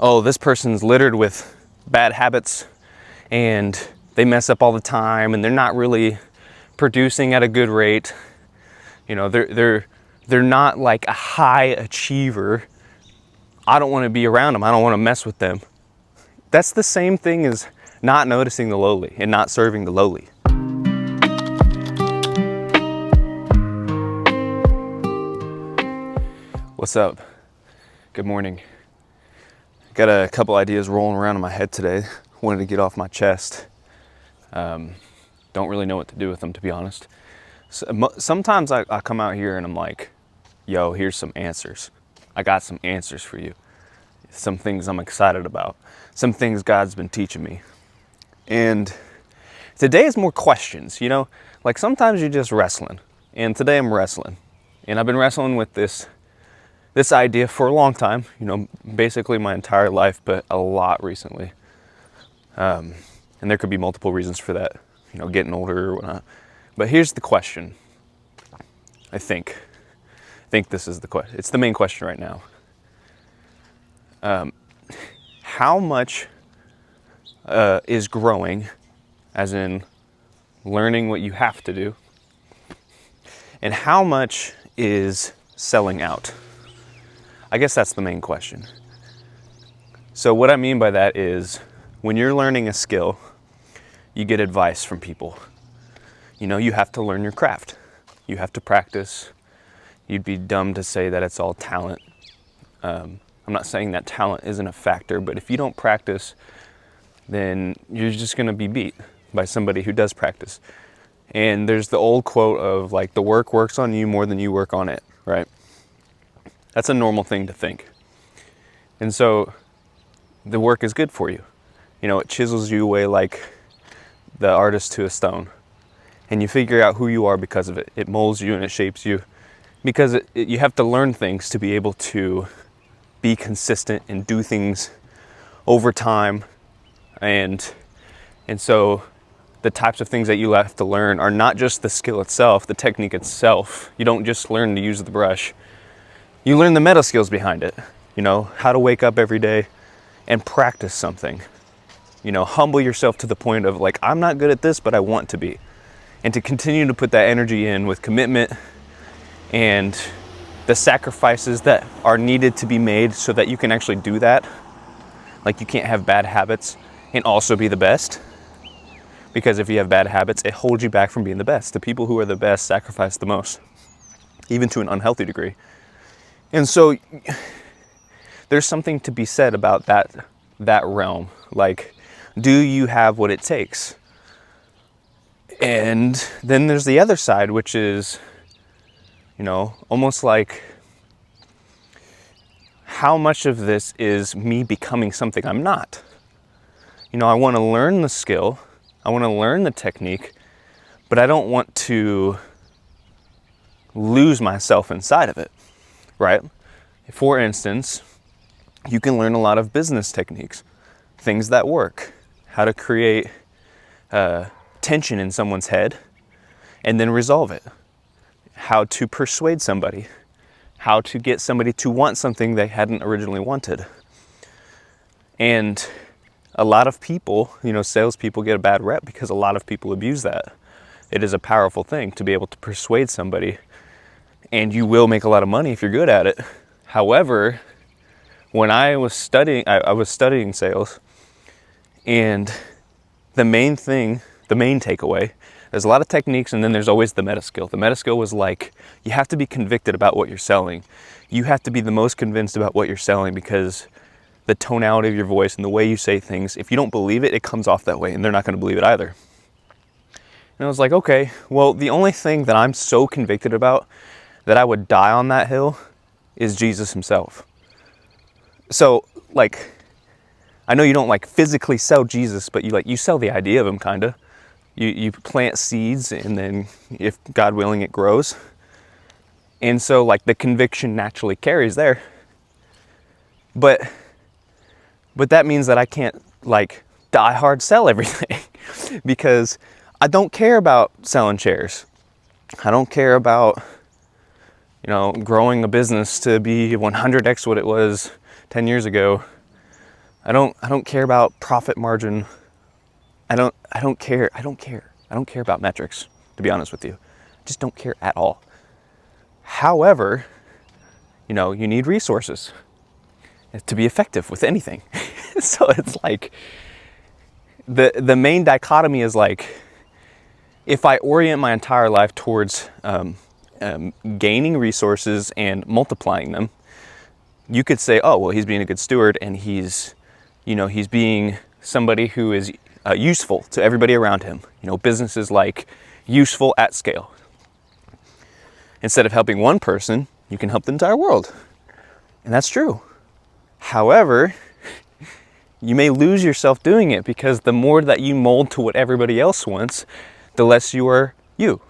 oh, this person's littered with bad habits and they mess up all the time and they're not really producing at a good rate. You know, they're not like a high achiever. I don't want to be around them. I don't want to mess with them. That's the same thing as not noticing the lowly and not serving the lowly. What's up? Good morning. Got a couple ideas rolling around in my head today. Wanted to get off my chest. Don't really know what to do with them, to be honest. Sometimes I come out here and I'm like, yo, here's some answers. I got some answers for you. Some things I'm excited about. Some things God's been teaching me. And today is more questions, you know? Like sometimes you're just wrestling. And today I'm wrestling. And I've been wrestling with this idea for a long time, you know, basically my entire life, but a lot recently. And there could be multiple reasons for that, you know, getting older or whatnot. But here's the question. I think this is the question. It's the main question right now. How much is growing, as in learning what you have to do, and how much is selling out? I guess that's the main question. So what I mean by that is when you're learning a skill, you get advice from people. You know, you have to learn your craft. You have to practice. You'd be dumb to say that it's all talent. I'm not saying that talent isn't a factor, but if you don't practice, then you're just going to be beat by somebody who does practice. And there's the old quote of like, the work works on you more than you work on it, right? That's a normal thing to think. And so the work is good for you. You know, it chisels you away like the artist to a stone. And you figure out who you are because of it. It molds you and it shapes you. Because you have to learn things to be able to be consistent and do things over time. And so the types of things that you have to learn are not just the skill itself, the technique itself. You don't just learn to use the brush. You learn the meta skills behind it. You know, how to wake up every day and practice something. You know, humble yourself to the point of like, I'm not good at this, but I want to be. And to continue to put that energy in with commitment and the sacrifices that are needed to be made so that you can actually do that. Like you can't have bad habits and also be the best. Because if you have bad habits, it holds you back from being the best. The people who are the best sacrifice the most, even to an unhealthy degree. And so there's something to be said about that realm. Like, do you have what it takes? And then there's the other side, which is, you know, almost like how much of this is me becoming something I'm not? You know, I want to learn the skill. I want to learn the technique, but I don't want to lose myself inside of it, right? For instance, you can learn a lot of business techniques, things that work, how to create tension in someone's head and then resolve it, how to persuade somebody, how to get somebody to want something they hadn't originally wanted. And a lot of people, you know, salespeople get a bad rep because a lot of people abuse that. It is a powerful thing to be able to persuade somebody, and you will make a lot of money if you're good at it. However, when I was studying sales, and the main takeaway, there's a lot of techniques and then there's always the meta skill. The meta skill was like, you have to be convicted about what you're selling. You have to be the most convinced about what you're selling because the tonality of your voice and the way you say things, if you don't believe it, it comes off that way and they're not going to believe it either. And I was like, okay, well, the only thing that I'm so convicted about that I would die on that hill is Jesus himself. So like, I know you don't like physically sell Jesus, but you sell the idea of him kind of. You plant seeds and then if God willing, it grows. And so like the conviction naturally carries there. But that means that I can't like die hard sell everything because I don't care about selling chairs. I don't care about, you know, growing a business to be 100x what it was 10 years ago. I don't care about profit margin. I don't care about metrics, to be honest with you. I just don't care at all. However, you know, you need resources to be effective with anything. So it's like the main dichotomy is like, if I orient my entire life towards gaining resources and multiplying them, you could say, oh, well, he's being a good steward, and he's being somebody who is useful to everybody around him. You know, business is like useful at scale. Instead of helping one person, you can help the entire world. And that's true. However, you may lose yourself doing it, because the more that you mold to what everybody else wants, the less you are you.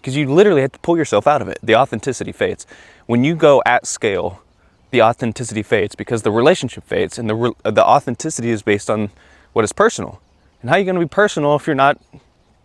Because you literally have to pull yourself out of it. The authenticity fades. When you go at scale, the authenticity fades, because the relationship fades, and the authenticity is based on what is personal. And how are you going to be personal if you're not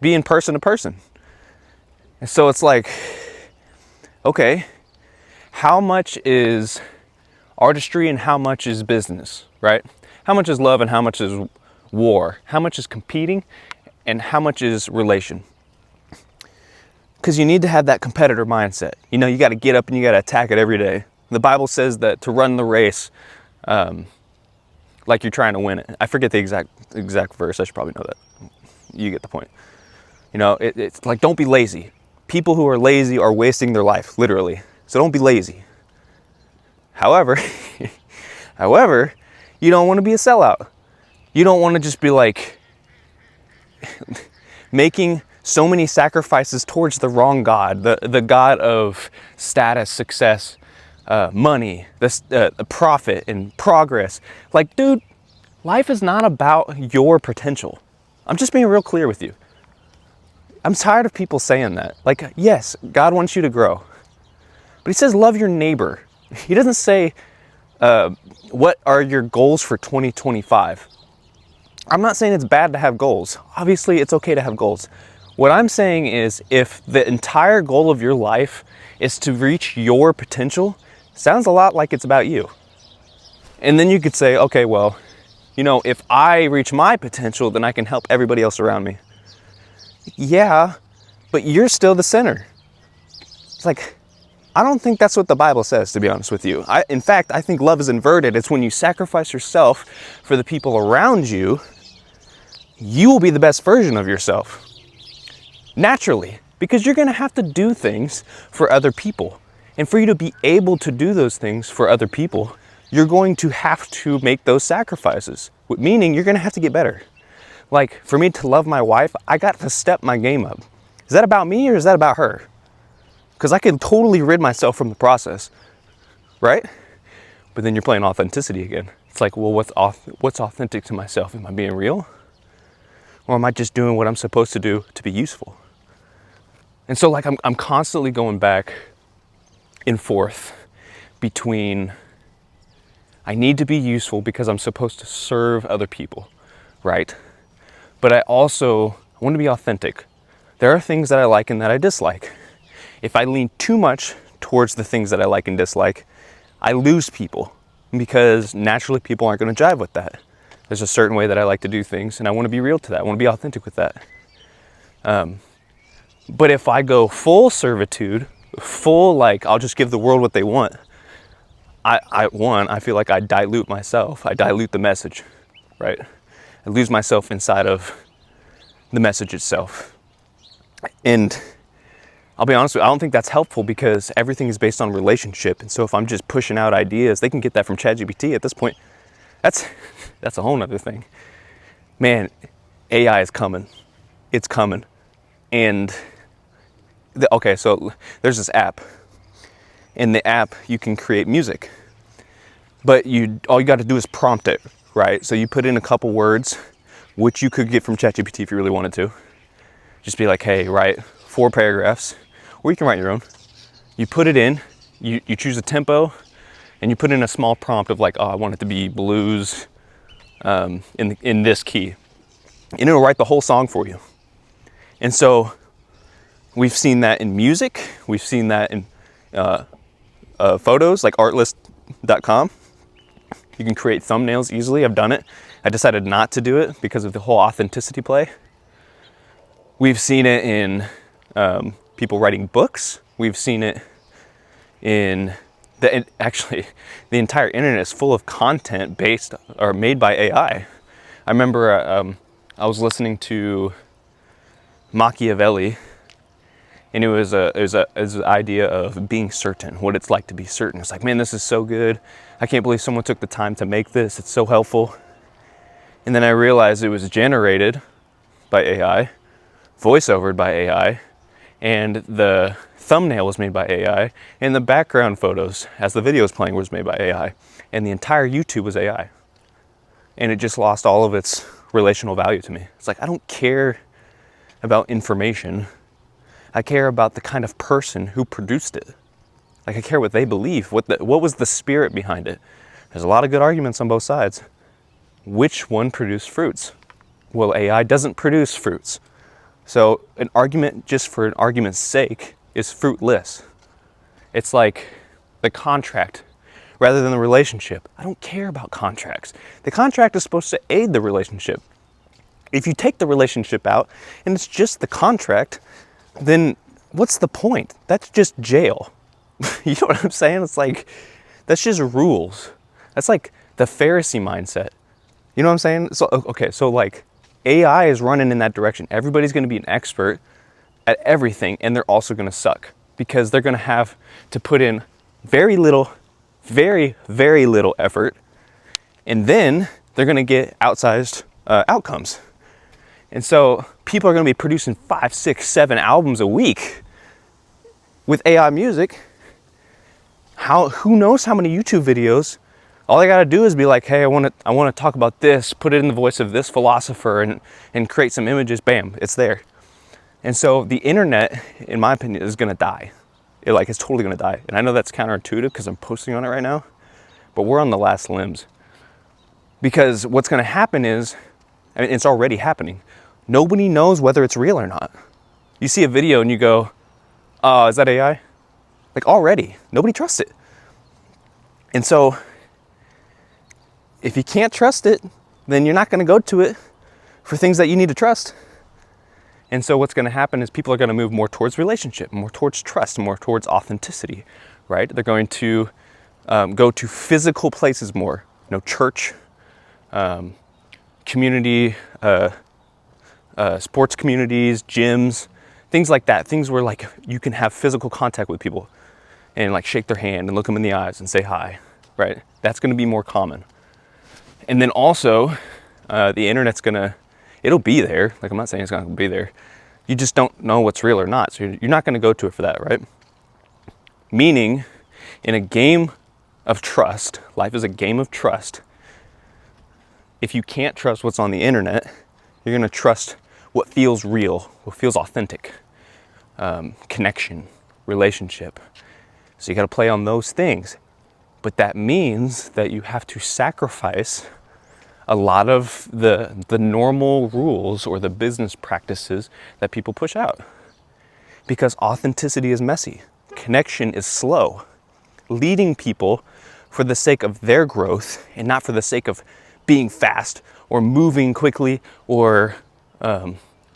being person to person? And so it's like, okay, how much is artistry and how much is business, right? How much is love and how much is war? How much is competing and how much is relation? Because you need to have that competitor mindset. You know, you got to get up and you got to attack it every day. The Bible says that to run the race like you're trying to win it. I forget the exact verse. I should probably know that. You get the point. You know, it's like, don't be lazy. People who are lazy are wasting their life, literally. So don't be lazy. However, you don't want to be a sellout. You don't want to just be like making so many sacrifices towards the wrong God, the God of status, success, money, the profit and progress. Like, dude, life is not about your potential. I'm just being real clear with you. I'm tired of people saying that. Like, yes, God wants you to grow, but he says love your neighbor. He doesn't say, what are your goals for 2025? I'm not saying it's bad to have goals. Obviously, it's okay to have goals. What I'm saying is, if the entire goal of your life is to reach your potential, sounds a lot like it's about you. And then you could say, okay, well, you know, if I reach my potential, then I can help everybody else around me. Yeah, but you're still the center. It's like, I don't think that's what the Bible says, to be honest with you. In fact, I think love is inverted. It's when you sacrifice yourself for the people around you, you will be the best version of yourself. Naturally, because you're going to have to do things for other people. And for you to be able to do those things for other people, you're going to have to make those sacrifices, meaning you're going to have to get better. Like, for me to love my wife, I got to step my game up. Is that about me or is that about her? Because I can totally rid myself from the process, right? But then you're playing authenticity again. It's like, well, what's authentic to myself? Am I being real? Or am I just doing what I'm supposed to do to be useful? And so, like, I'm constantly going back and forth between, I need to be useful because I'm supposed to serve other people, right? But I want to be authentic. There are things that I like and that I dislike. If I lean too much towards the things that I like and dislike, I lose people, because naturally people aren't going to jive with that. There's a certain way that I like to do things, and I want to be real to that. I want to be authentic with that. But if I go full servitude, full, like, I'll just give the world what they want, I feel like I dilute myself. I dilute the message, right? I lose myself inside of the message itself. And I'll be honest with you, I don't think that's helpful, because everything is based on relationship. And so if I'm just pushing out ideas, they can get that from ChatGPT at this point. That's a whole nother thing. Man, AI is coming. It's coming. And okay, so there's this app. In the app, you can create music. But all you got to do is prompt it, right? So you put in a couple words, which you could get from ChatGPT if you really wanted to. Just be like, hey, write 4 paragraphs, or you can write your own. You put it in, you choose a tempo, and you put in a small prompt of like, oh, I want it to be blues in this key. And it'll write the whole song for you. And so we've seen that in music. We've seen that in photos, like artlist.com. You can create thumbnails easily. I've done it. I decided not to do it because of the whole authenticity play. We've seen it in people writing books. We've seen it in actually the entire internet is full of content based or made by AI. I remember I was listening to Machiavelli, and it was the idea of being certain, what it's like to be certain. It's like, man, this is so good. I can't believe someone took the time to make this. It's so helpful. And then I realized it was generated by AI, voiceovered by AI, and the thumbnail was made by AI, and the background photos as the video was playing was made by AI, and the entire YouTube was AI. And it just lost all of its relational value to me. It's like, I don't care about information. I care about the kind of person who produced it. Like, I care what they believe, what was the spirit behind it. There's a lot of good arguments on both sides. Which one produced fruits? Well, AI doesn't produce fruits. So an argument just for an argument's sake is fruitless. It's like the contract rather than the relationship. I don't care about contracts. The contract is supposed to aid the relationship. If you take the relationship out and it's just the contract, then what's the point? That's just jail. You know what I'm saying? It's like, that's just rules. That's like the Pharisee mindset. You know what I'm saying? So, okay, so like AI is running in that direction. Everybody's going to be an expert at everything, and they're also going to suck because they're going to have to put in very little, very, very little effort, and then they're going to get outsized outcomes. And so people are going to be producing 5, 6, 7 albums a week with AI music. Who knows how many YouTube videos? All I got to do is be like, hey, I want to talk about this, put it in the voice of this philosopher, and create some images. Bam, it's there. And so the internet, in my opinion, is going to die. It's totally going to die. And I know that's counterintuitive because I'm posting on it right now, but we're on the last limbs. Because what's going to happen is, I mean, it's already happening. Nobody knows whether it's real or not. You see a video and you go, oh, is that AI? Like, already, nobody trusts it. And so if you can't trust it, then you're not going to go to it for things that you need to trust. And so what's going to happen is people are going to move more towards relationship, more towards trust, more towards authenticity, right? They're going to go to physical places more, church, community, sports communities, gyms, things like that. Things where like you can have physical contact with people and like shake their hand and look them in the eyes and say hi, right? That's going to be more common. And then also, the internet's it'll be there. Like, I'm not saying it's not gonna be there. You just don't know what's real or not. So you're not gonna go to it for that, right? Meaning, in a game of trust, life is a game of trust. If you can't trust what's on the internet, you're gonna trust what feels real, what feels authentic, connection, relationship. So you gotta play on those things. But that means that you have to sacrifice a lot of the normal rules or the business practices that people push out. Because authenticity is messy. Connection is slow. Leading people for the sake of their growth and not for the sake of being fast or moving quickly or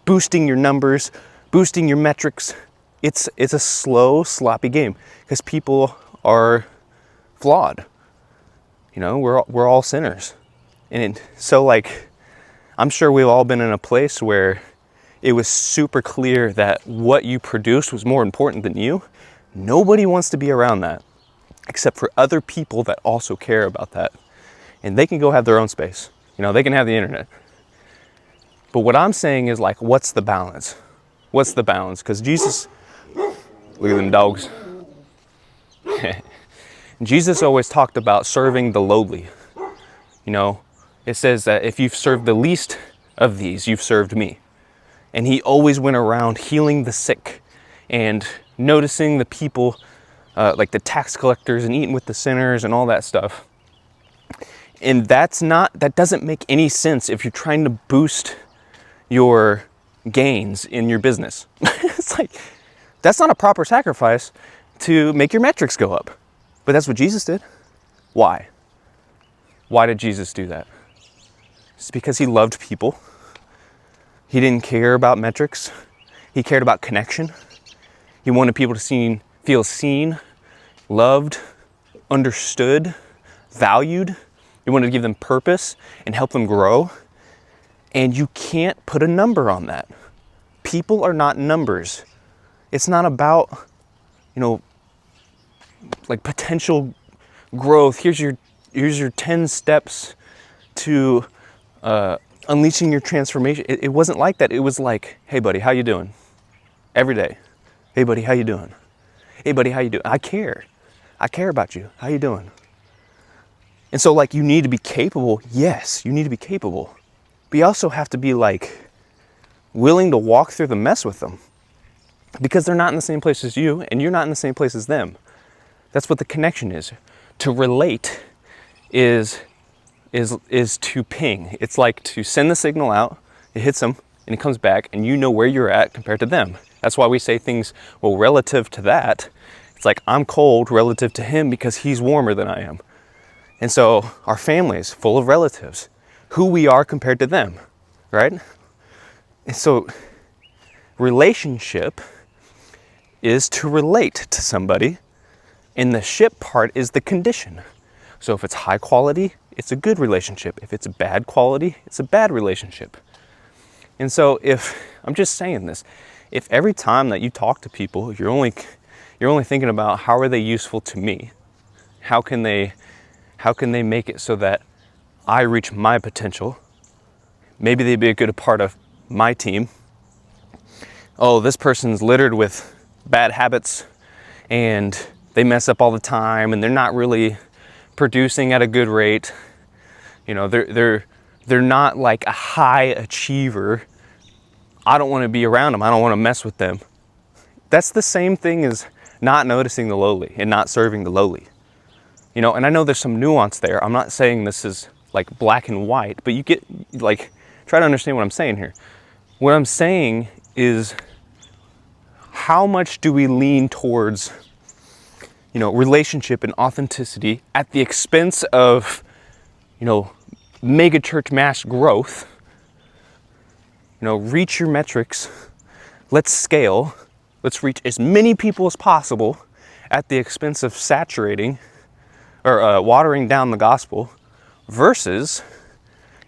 boosting your numbers, boosting your metrics. It's a slow, sloppy game because people are flawed. We're all sinners. And so like, I'm sure we've all been in a place where it was super clear that what you produced was more important than you. Nobody wants to be around that except for other people that also care about that. And they can go have their own space. They can have the internet. But what I'm saying is like, what's the balance? What's the balance? Because Jesus, look at them dogs. Jesus always talked about serving the lowly. It says that if you've served the least of these, you've served me. And he always went around healing the sick and noticing the people, like the tax collectors, and eating with the sinners and all that stuff. And that doesn't make any sense if you're trying to boost your gains in your business. It's like, that's not a proper sacrifice to make your metrics go up. But that's what Jesus did. Why? Why did Jesus do that? It's because he loved people. He didn't care about metrics. He cared about connection. He wanted people to feel seen, loved, understood, valued. He wanted to give them purpose and help them grow. And you can't put a number on that. People are not numbers. It's not about, like potential growth. Here's your 10 steps to unleashing your transformation. It wasn't like that. It was like, hey buddy, how you doing? Every day. Hey buddy, how you doing? Hey buddy, how you doing? I care about you. How you doing? And so like, you need to be capable. Yes, you need to be capable. But you also have to be like willing to walk through the mess with them, because they're not in the same place as you and you're not in the same place as them. That's what the connection is. To relate is to ping. It's like to send the signal out, it hits them and it comes back and you know where you're at compared to them. That's why we say things, well, relative to that, it's like I'm cold relative to him because he's warmer than I am. And so our family is full of relatives, who we are compared to them, right? And so relationship is to relate to somebody, and the ship part is the condition. So if it's high quality, it's a good relationship. If it's bad quality, it's a bad relationship. And so I'm just saying this, if every time that you talk to people, you're only thinking about how are they useful to me? How can they make it so that I reach my potential? Maybe they'd be a good part of my team. Oh, this person's littered with bad habits and they mess up all the time and they're not really producing at a good rate. They're not like a high achiever. I don't want to be around them. I don't want to mess with them. That's the same thing as not noticing the lowly and not serving the lowly. And I know there's some nuance there. I'm not saying this is like black and white, but you get like, try to understand what I'm saying here. What I'm saying is, how much do we lean towards, relationship and authenticity at the expense of, mega church mass growth? Reach your metrics. Let's scale. Let's reach as many people as possible at the expense of saturating or watering down the gospel, versus,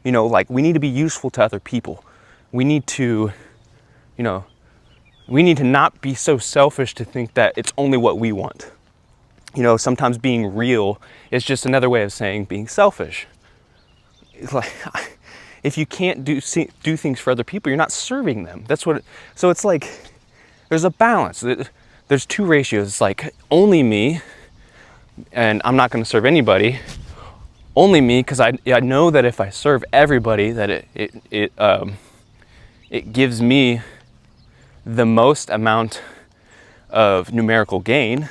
like, we need to be useful to other people. We need to not be so selfish to think that it's only what we want. Sometimes being real is just another way of saying being selfish. It's like, if you can't do things for other people, you're not serving them. So it's like, there's a balance. There's two ratios. It's like only me, and I'm not going to serve anybody. Only me, because I know that if I serve everybody, that it gives me the most amount of numerical gain.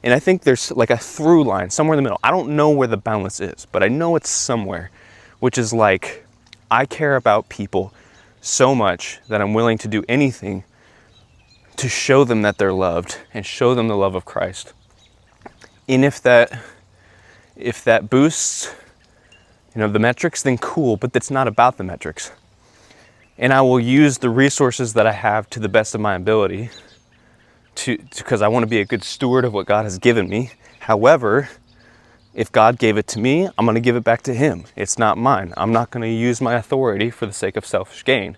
And I think there's like a through line somewhere in the middle. I don't know where the balance is, but I know it's somewhere, which is like, I care about people so much that I'm willing to do anything to show them that they're loved and show them the love of Christ. And if that boosts, the metrics, then cool, but that's not about the metrics. And I will use the resources that I have to the best of my ability because I want to be a good steward of what God has given me. However, if God gave it to me, I'm going to give it back to him. It's not mine. I'm not going to use my authority for the sake of selfish gain.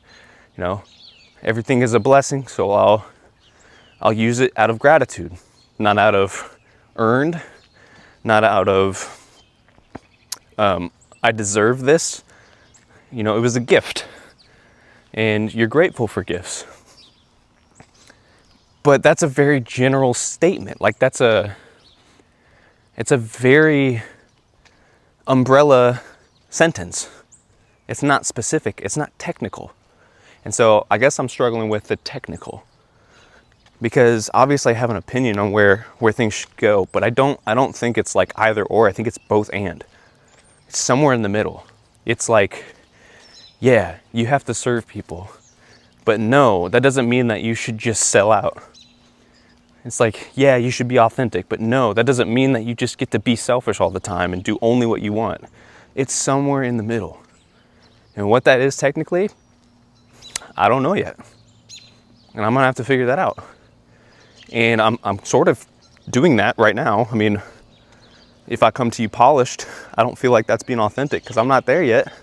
Everything is a blessing, so I'll use it out of gratitude, not out of earned, not out of I deserve this. It was a gift, and you're grateful for gifts. But that's a very general statement. Like it's a very umbrella sentence. It's not specific. It's not technical. And so I guess I'm struggling with the technical, because obviously I have an opinion on where things should go, but I don't think it's like either or. I think it's both and. It's somewhere in the middle. It's like, yeah, you have to serve people, but no, that doesn't mean that you should just sell out. It's like, yeah, you should be authentic, but no, that doesn't mean that you just get to be selfish all the time and do only what you want. It's somewhere in the middle. And what that is technically, I don't know yet. And I'm gonna have to figure that out. And I'm sort of doing that right now. I mean, if I come to you polished, I don't feel like that's being authentic because I'm not there yet.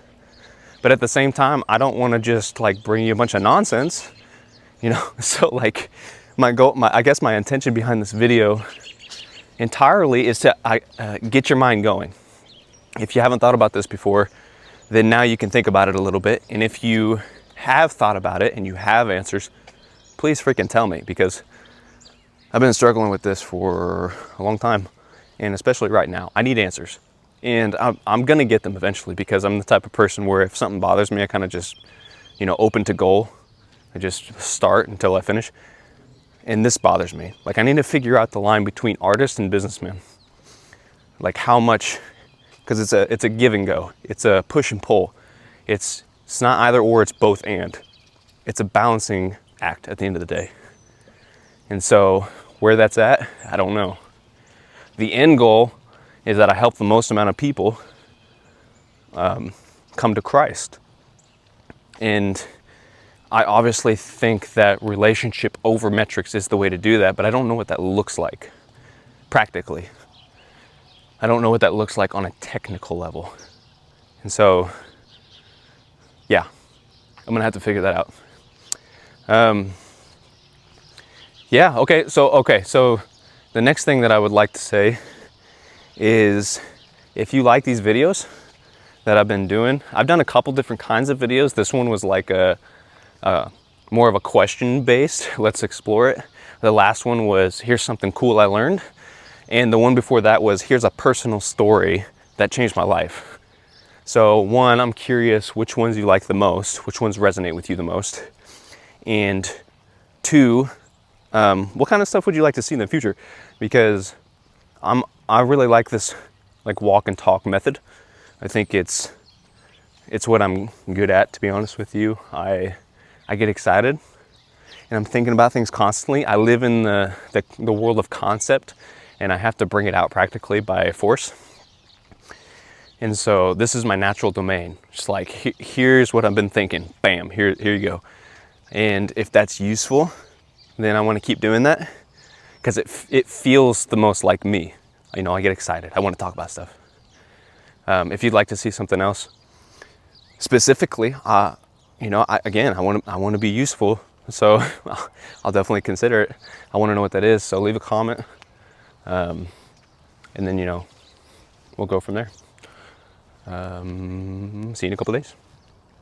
But at the same time, I don't want to just like bring you a bunch of nonsense, you know? So like my goal, I guess my intention behind this video entirely is to get your mind going. If you haven't thought about this before, then now you can think about it a little bit. And if you have thought about it and you have answers, please freaking tell me, because I've been struggling with this for a long time. And especially right now, I need answers. And I'm gonna get them eventually, because I'm the type of person where if something bothers me, I kind of just, you know, open to goal. I just start until I finish. And this bothers me. Like, I need to figure out the line between artist and businessman. Like how much, because it's a give and go. It's a push and pull. It's not either or, it's both and. It's a balancing act at the end of the day. And so where that's at, I don't know. The end goal is that I help the most amount of people come to Christ. And I obviously think that relationship over metrics is the way to do that, but I don't know what that looks like practically. I don't know what that looks like on a technical level. And so, yeah, I'm gonna have to figure that out. Yeah, okay, so the next thing that I would like to say is, if you like these videos that I've been doing, I've done a couple different kinds of videos. This one was like more of a question based, let's explore it. The last one was, here's something cool I learned. And the one before that was, here's a personal story that changed my life. So one, I'm curious which ones you like the most, which ones resonate with you the most. And two, what kind of stuff would you like to see in the future? Because I really like this like walk and talk method. I think it's what I'm good at, to be honest with you. I get excited and I'm thinking about things constantly. I live in the world of concept, and I have to bring it out practically by force. And so this is my natural domain. Just like, here's what I've been thinking. Bam, here you go. And if that's useful, then I want to keep doing that, because it feels the most like me. You know, I get excited. I want to talk about stuff. If you'd like to see something else specifically, you know, I want to be useful. So I'll definitely consider it. I want to know what that is. So leave a comment. And then, you know, we'll go from there. See you in a couple of days.